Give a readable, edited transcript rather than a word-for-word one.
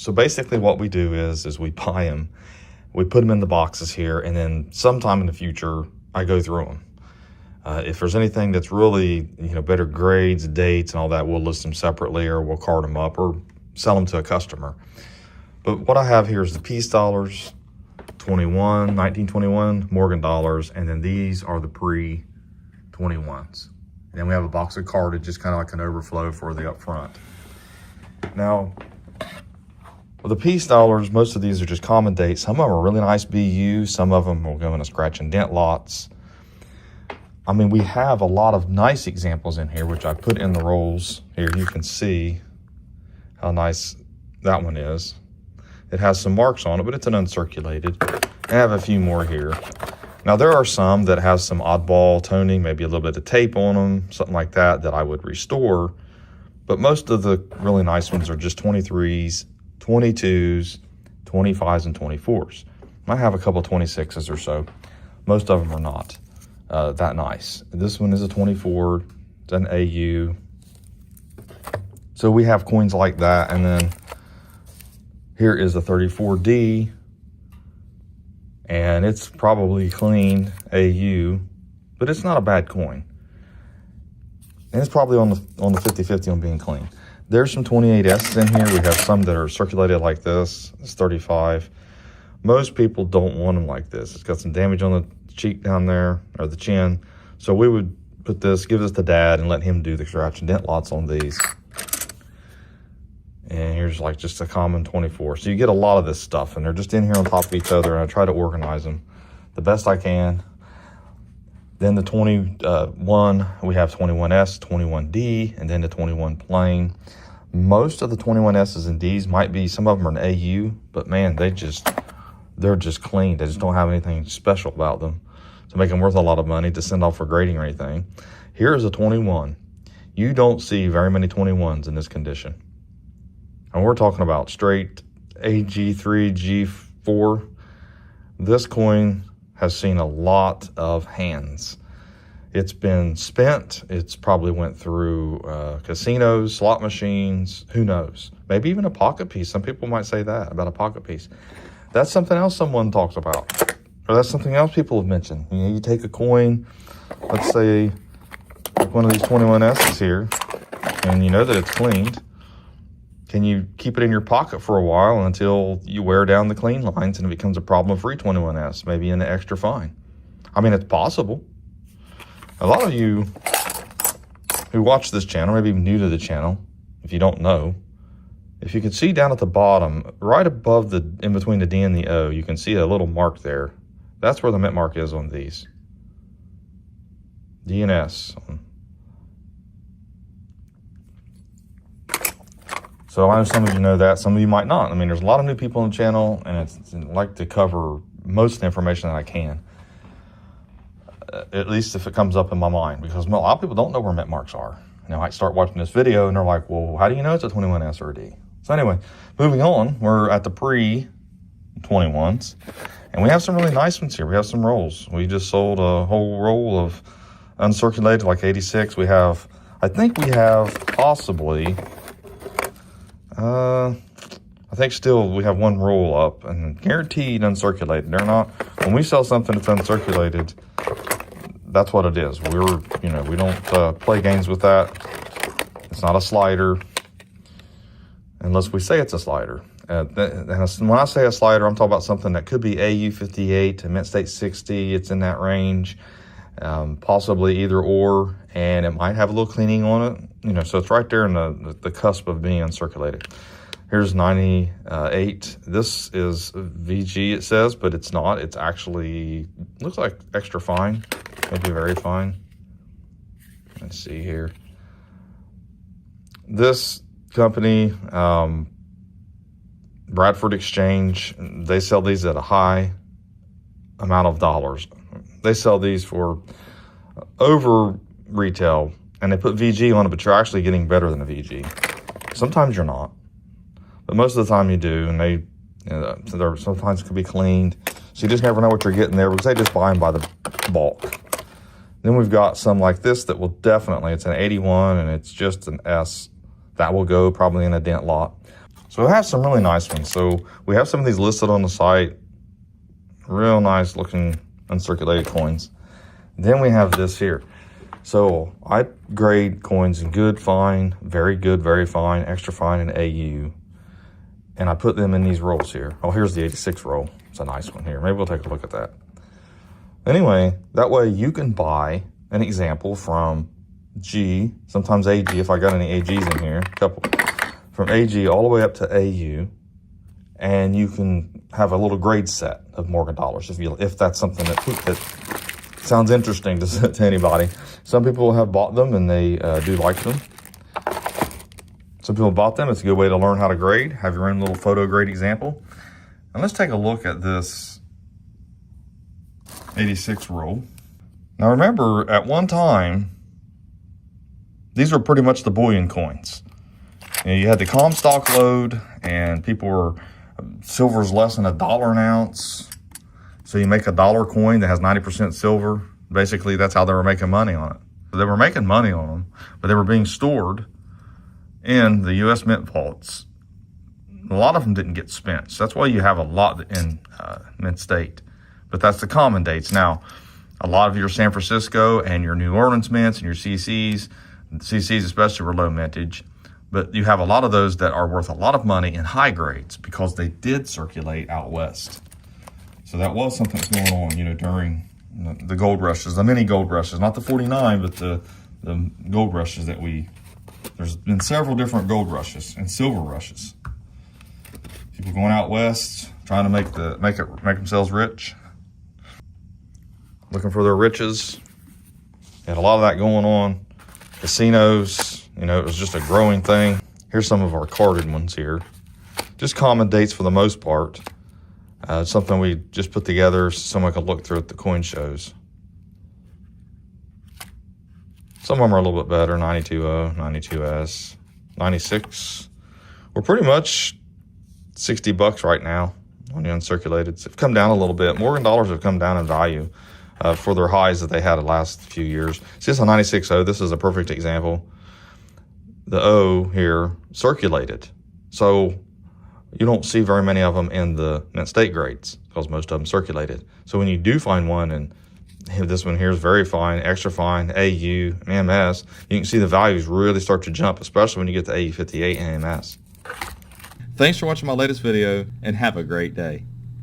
So basically what we do is we buy them, we put them in the boxes here, and then sometime in the future, I go through them. If there's anything that's really, better grades, dates, and all that, we'll list them separately, or we'll card them up or sell them to a customer. But what I have here is the Peace dollars, 1921 Morgan dollars, and then these are the pre-21s. And then we have a box of carded, just kind of like an overflow for the upfront. Now, with the Peace dollars, most of these are just common dates. Some of them are really nice BU. Some of them will go into scratch and dent lots. I mean, we have a lot of nice examples in here, which I put in the rolls. Here, you can see how nice that one is. It has some marks on it, but it's an uncirculated. I have a few more here. Now, there are some that have some oddball toning, maybe a little bit of tape on them, something like that I would restore. But most of the really nice ones are just 23s, 22s, 25s, and 24s. I have a couple 26s or so. Most of them are not that nice. This one is a 24, it's an AU. So we have coins like that, and then here is a 34D, and it's probably clean AU, but it's not a bad coin. And it's probably on the 50-50 on being clean. There's some 28S in here. We have some that are circulated like this. It's 35. Most people don't want them like this. It's got some damage on the cheek down there, or the chin. So we would put this, give this to Dad, and let him do the scratch and dent lots on these. And here's like just a common 24. So you get a lot of this stuff, and they're just in here on top of each other, and I try to organize them the best I can. Then the 21, we have 21S, 21D, and then the 21 plain. Most of the 21S's and Ds might be, some of them are an AU, but man, they're just clean. They just don't have anything special about them to make them worth a lot of money to send off for grading or anything. Here's a 21. You don't see very many 21s in this condition. And we're talking about straight AG3, G4. This coin has seen a lot of hands. It's been spent. It's probably went through casinos, slot machines, who knows? Maybe even a pocket piece. Some people might say that about a pocket piece. That's something else someone talks about. Or that's something else people have mentioned. You take a coin, let's say like one of these 21S's here, and you know that it's cleaned. Can you keep it in your pocket for a while until you wear down the clean lines and it becomes a problem for 21S, maybe in the extra fine? I mean, it's possible. A lot of you who watch this channel, maybe new to the channel, if you don't know, if you can see down at the bottom, right above in between the D and the O, you can see a little mark there. That's where the mint mark is on these. D and S. So I know some of you know that, some of you might not. I mean, there's a lot of new people on the channel, and I like to cover most of the information that I can, at least if it comes up in my mind, because a lot of people don't know where mint marks are. They might start watching this video, and they're like, well, how do you know it's a 21S or a D? So anyway, moving on, we're at the pre-21s, and we have some really nice ones here. We have some rolls. We just sold a whole roll of uncirculated, like 86. I think we have possibly... I think still we have one roll up, and guaranteed uncirculated. They're not, when we sell something that's uncirculated, that's what it is. We don't play games with that. It's not a slider unless we say it's a slider. And when I say a slider, I'm talking about something that could be AU58 to mint state 60. It's in that range, possibly either or, and it might have a little cleaning on it. So it's right there in the cusp of being uncirculated. Here's 98. This is VG, it says, but it's not. It's actually, looks like extra fine, maybe very fine. Let's see here. This company, Bradford Exchange, they sell these at a high amount of dollars. They sell these for over retail, and they put VG on it, but you're actually getting better than a VG. Sometimes you're not, but most of the time you do, and they sometimes could be cleaned, so you just never know what you're getting there, because they just buy them by the bulk. Then we've got some like this that will definitely, it's an 81, and it's just an S. That will go probably in a dent lot. So we have some really nice ones. So we have some of these listed on the site. Real nice looking uncirculated coins. Then we have this here. So I grade coins in good, fine, very good, very fine, extra fine, and AU. And I put them in these rolls here. Oh, here's the 86 roll. It's a nice one here. Maybe we'll take a look at that. Anyway, that way you can buy an example from G, sometimes AG, if I got any AGs in here, a couple. From AG all the way up to AU. And you can have a little grade set of Morgan dollars if that's something that sounds interesting to anybody. Some people have bought them and they do like them. Some people bought them. It's a good way to learn how to grade. Have your own little photo grade example. And let's take a look at this 86 roll. Now remember, at one time, these were pretty much the bullion coins. You had the Comstock load, and people were, silver's less than $1 an ounce. So you make a dollar coin that has 90% silver. Basically, that's how they were making money on it. They were making money on them, but they were being stored in the U.S. mint vaults. A lot of them didn't get spent. So that's why you have a lot in mint state. But that's the common dates. Now, a lot of your San Francisco and your New Orleans mints and your CCs especially were low mintage. But you have a lot of those that are worth a lot of money in high grades because they did circulate out west. So that was something that's going on, you know, during the gold rushes, the mini gold rushes, not the 49, but the gold rushes that there's been several different gold rushes and silver rushes. People going out west, trying to make themselves rich, looking for their riches. Had a lot of that going on. Casinos, you know, it was just a growing thing. Here's some of our carded ones here. Just common dates for the most part. Something we just put together so someone could look through at the coin shows. Some of them are a little bit better, 92O, 92S, 96. We're pretty much $60 right now on the uncirculated. They've come down a little bit. Morgan dollars have come down in value for their highs that they had the last few years. See, this is a 96O. This is a perfect example. The O here, circulated. So you don't see very many of them in the mint state grades because most of them circulated. So when you do find one, and this one here is very fine, extra fine, AU, MS, you can see the values really start to jump, especially when you get to AU58 and MS. Thanks for watching my latest video, and have a great day.